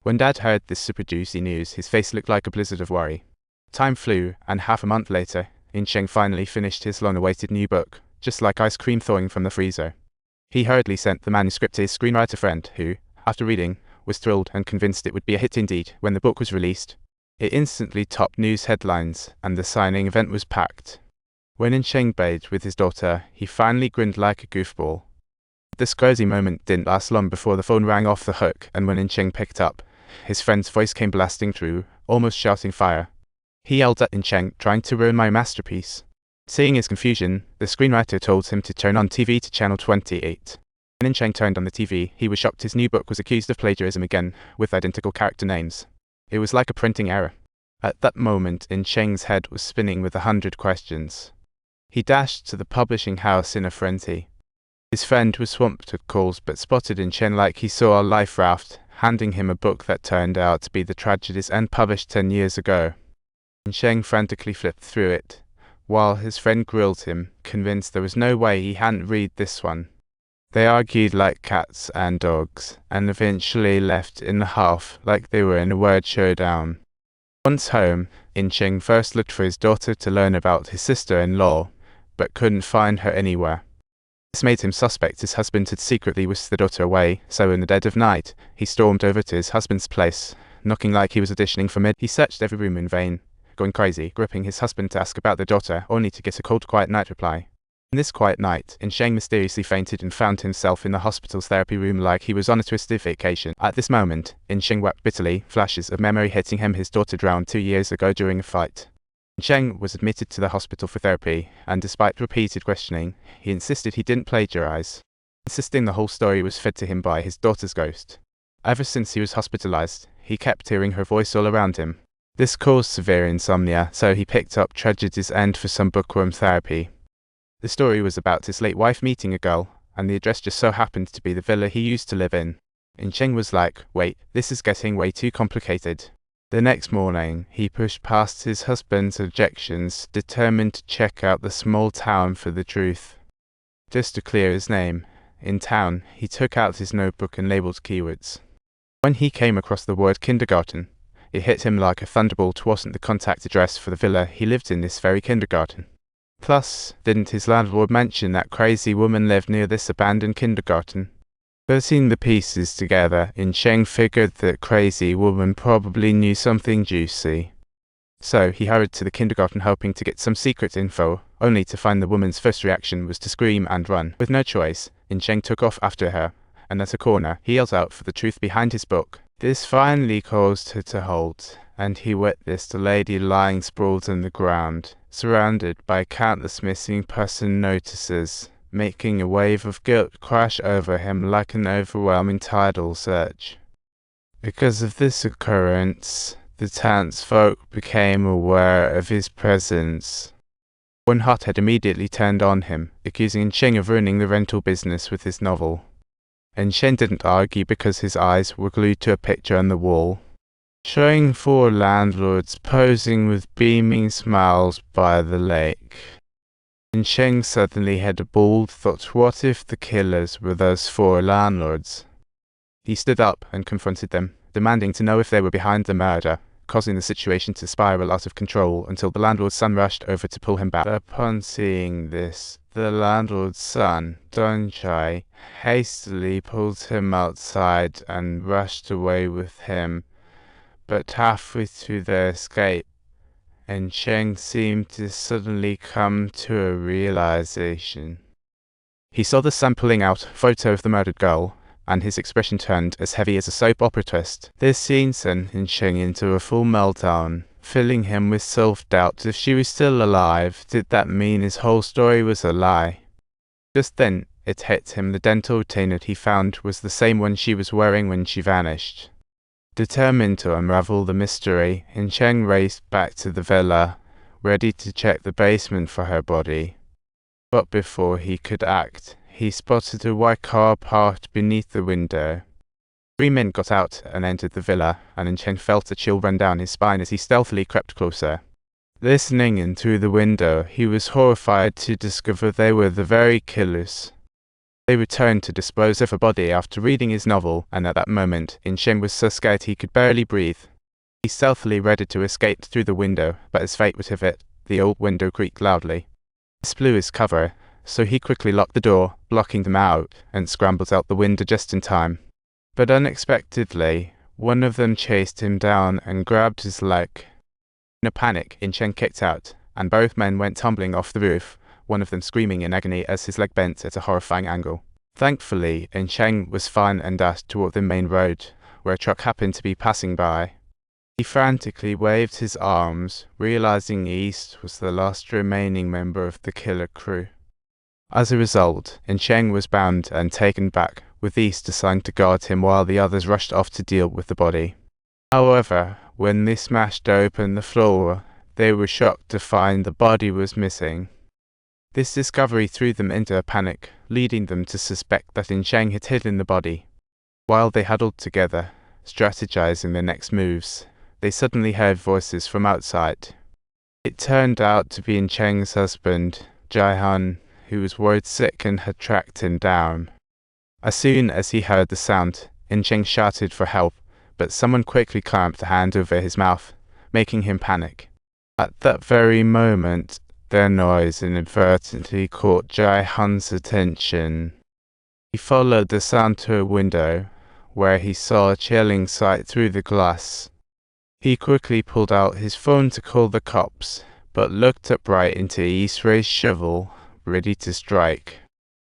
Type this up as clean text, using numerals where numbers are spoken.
When Dad heard this super juicy news, his face looked like a blizzard of worry. Time flew, and half a month later, Ensheng finally finished his long-awaited new book, just like ice cream thawing from the freezer. He hurriedly sent the manuscript to his screenwriter friend, who, after reading, was thrilled and convinced it would be a hit indeed. When the book was released, it instantly topped news headlines, and the signing event was packed. When Ensheng bathed with his daughter, he finally grinned like a goofball. This cozy moment didn't last long before the phone rang off the hook, and when Ensheng picked up, his friend's voice came blasting through, almost shouting fire. He yelled at Ensheng, trying to ruin my masterpiece. Seeing his confusion, the screenwriter told him to turn on TV to channel 28. When Ensheng turned on the TV, he was shocked his new book was accused of plagiarism again, with identical character names. It was like a printing error. At that moment, Ensheng's head was spinning with 100 questions. He dashed to the publishing house in a frenzy. His friend was swamped with calls but spotted Ensheng like he saw a life raft, handing him a book that turned out to be the tragedy's end published 10 years ago. Ensheng frantically flipped through it, while his friend grilled him, convinced there was no way he hadn't read this one. They argued like cats and dogs, and eventually left in half like they were in a word showdown. Once home, Ensheng first looked for his daughter to learn about his sister-in-law, but couldn't find her anywhere. This made him suspect his husband had secretly whisked the daughter away, so in the dead of night, he stormed over to his husband's place, knocking like he was auditioning for mid. He searched every room in vain, going crazy, gripping his husband to ask about the daughter, only to get a cold, quiet night reply. In this quiet night, Ensheng mysteriously fainted and found himself in the hospital's therapy room like he was on a twisted vacation. At this moment, Ensheng wept bitterly, flashes of memory hitting him. His daughter drowned 2 years ago during a fight. Ensheng was admitted to the hospital for therapy, and despite repeated questioning, he insisted he didn't plagiarize, insisting the whole story was fed to him by his daughter's ghost. Ever since he was hospitalized, he kept hearing her voice all around him. This caused severe insomnia, so he picked up Tragedy's End for some bookworm therapy. The story was about his late wife meeting a girl, and the address just so happened to be the villa he used to live in. Ensheng was like, wait, this is getting way too complicated. The next morning, he pushed past his husband's objections, determined to check out the small town for the truth. Just to clear his name, in town, he took out his notebook and labeled keywords. When he came across the word kindergarten, it hit him like a thunderbolt. Wasn't the contact address for the villa he lived in this very kindergarten? Plus, didn't his landlord mention that crazy woman lived near this abandoned kindergarten? Putting the pieces together, Ensheng figured that crazy woman probably knew something juicy. So he hurried to the kindergarten hoping to get some secret info, only to find the woman's first reaction was to scream and run. With no choice, Ensheng took off after her, and at a corner, he yelled out for the truth behind his book. This finally caused her to halt, and he witnessed a lady lying sprawled on the ground, surrounded by countless missing person notices, making a wave of guilt crash over him like an overwhelming tidal surge. Because of this occurrence, the townsfolk became aware of his presence. One hothead immediately turned on him, accusing Ensheng of ruining the rental business with his novel. Ensheng didn't argue because his eyes were glued to a picture on the wall, showing 4 landlords posing with beaming smiles by the lake. Ensheng suddenly had a bold thought: what if the killers were those 4 landlords? He stood up and confronted them, demanding to know if they were behind the murder, causing the situation to spiral out of control until the landlord's son rushed over to pull him back. Upon seeing this, the landlord's son, Donchai, hastily pulled him outside and rushed away with him, but halfway through their escape, Ensheng seemed to suddenly come to a realization. He saw the son pulling out a photo of the murdered girl, and his expression turned as heavy as a soap opera twist. This scene sent Ensheng into a full meltdown, filling him with self-doubt. If she was still alive, did that mean his whole story was a lie? Just then, it hit him: the dental retainer he found was the same one she was wearing when she vanished. Determined to unravel the mystery, Ensheng raced back to the villa, ready to check the basement for her body. But before he could act, he spotted a white car parked beneath the window. 3 men got out and entered the villa, and Ensheng felt a chill run down his spine as he stealthily crept closer. Listening in through the window, he was horrified to discover they were the very killers. They returned to dispose of a body after reading his novel, and at that moment, Ensheng was so scared he could barely breathe. He stealthily ready to escape through the window, but as fate would have it, the old window creaked loudly. This blew his cover, so he quickly locked the door, blocking them out, and scrambled out the window just in time. But unexpectedly, one of them chased him down and grabbed his leg. In a panic, Ensheng kicked out, and both men went tumbling off the roof, one of them screaming in agony as his leg bent at a horrifying angle. Thankfully, Ensheng was fine and dashed toward the main road, where a truck happened to be passing by. He frantically waved his arms, realizing East was the last remaining member of the killer crew. As a result, Ensheng was bound and taken back, with East assigned to guard him while the others rushed off to deal with the body. However, when they smashed open the floor, they were shocked to find the body was missing. This discovery threw them into a panic, leading them to suspect that Ensheng had hidden the body. While they huddled together, strategizing their next moves, they suddenly heard voices from outside. It turned out to be Ensheng's husband, Jai-hun, who was worried sick and had tracked him down. As soon as he heard the sound, Ensheng shouted for help, but someone quickly clamped a hand over his mouth, making him panic. At that very moment, their noise inadvertently caught Jai-hun's attention. He followed the sound to a window, where he saw a chilling sight through the glass. He quickly pulled out his phone to call the cops, but looked upright into East Ray's shovel, ready to strike.